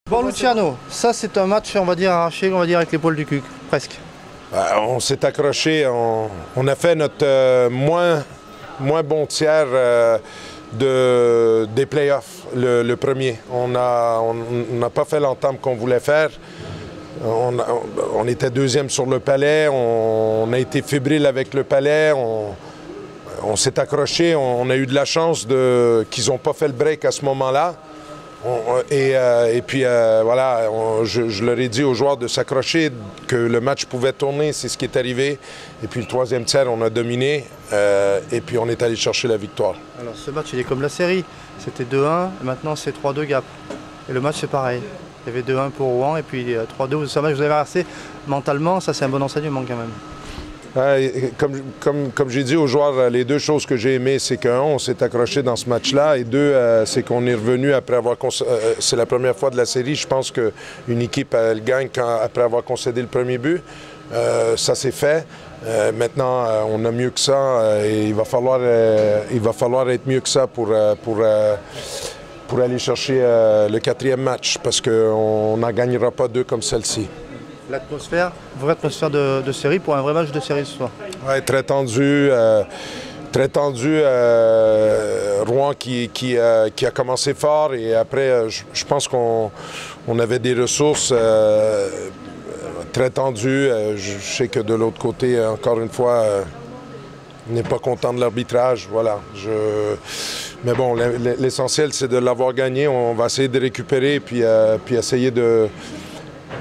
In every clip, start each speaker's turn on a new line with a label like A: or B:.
A: Bon Luciano, ça c'est un match on va dire arraché, on va dire avec l'épaule du cul, presque.
B: On s'est accroché, on a fait notre moins bon tiers des playoffs, le premier. On n'a pas fait l'entame qu'on voulait faire. On était deuxième sur le palais, on a été fébrile avec le palais, on s'est accroché, on a eu de la chance qu'ils n'ont pas fait le break à ce moment-là. Et puis voilà, je leur ai dit aux joueurs de s'accrocher, que le match pouvait tourner, c'est ce qui est arrivé. Et puis le troisième tiers, on a dominé et puis on est allé chercher la victoire.
A: Alors ce match il est comme la série, c'était 2-1 et maintenant c'est 3-2 Gap. Et le match c'est pareil, il y avait 2-1 pour Rouen et puis 3-2, ce match vous avez versé mentalement, ça c'est un bon enseignement quand même.
B: Comme j'ai dit aux joueurs, les deux choses que j'ai aimées, c'est qu'un, on s'est accroché dans ce match-là, et deux, c'est qu'on est revenu après avoir c'est la première fois de la série, je pense qu'une équipe, elle gagne après avoir concédé le premier but. Ça s'est fait. Maintenant, on a mieux que ça, et il va falloir être mieux que ça pour aller chercher le quatrième match, parce qu'on n'en gagnera pas deux comme celle-ci.
A: L'atmosphère, vraie atmosphère de série pour un vrai match de série ce soir.
B: Oui, très tendu. Très tendu. Rouen qui a commencé fort et après, je pense qu'on avait des ressources très tendues. Je sais que de l'autre côté, encore une fois, on n'est pas content de l'arbitrage. Voilà. Mais bon, l'essentiel, c'est de l'avoir gagné. On va essayer de récupérer puis essayer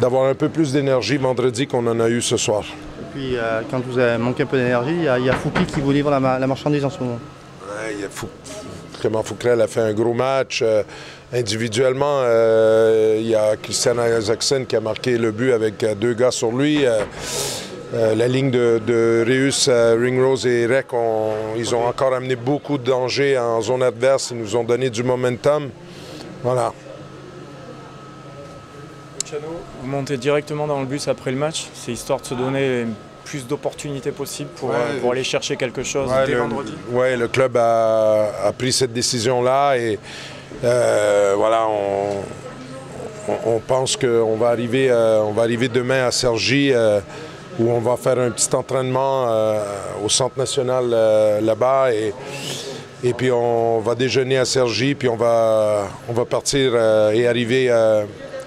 B: d'avoir un peu plus d'énergie vendredi qu'on en a eu ce soir.
A: Et puis, quand vous avez manqué un peu d'énergie, il y a Fouki qui vous livre la marchandise en ce moment.
B: Oui, Clément Fouquerel a fait un gros match. Individuellement, il y a Christian Isaacson qui a marqué le but avec deux gars sur lui. La ligne de Reus, Ringrose et Rec, ils ont encore amené beaucoup de dangers en zone adverse. Ils nous ont donné du momentum. Voilà.
C: Vous montez directement dans le bus après le match, c'est histoire de se donner plus d'opportunités possibles pour aller chercher quelque chose dès vendredi. Oui,
B: le club a pris cette décision-là et voilà, on pense qu'on va arriver demain à Cergy où on va faire un petit entraînement au Centre national là-bas et puis on va déjeuner à Cergy puis on va partir et arriver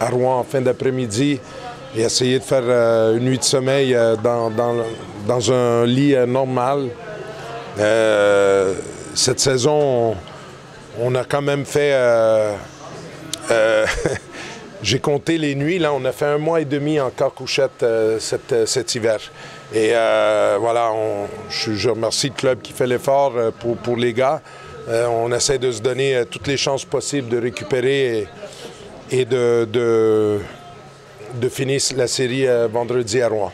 B: à Rouen en fin d'après-midi et essayer de faire une nuit de sommeil dans un lit normal. Cette saison, on a quand même fait... J'ai compté les nuits, là, on a fait 1 mois et demi en quart-couchette cet hiver. Et voilà, je remercie le club qui fait l'effort pour les gars. On essaie de se donner toutes les chances possibles de récupérer et de finir la série vendredi à Rouen.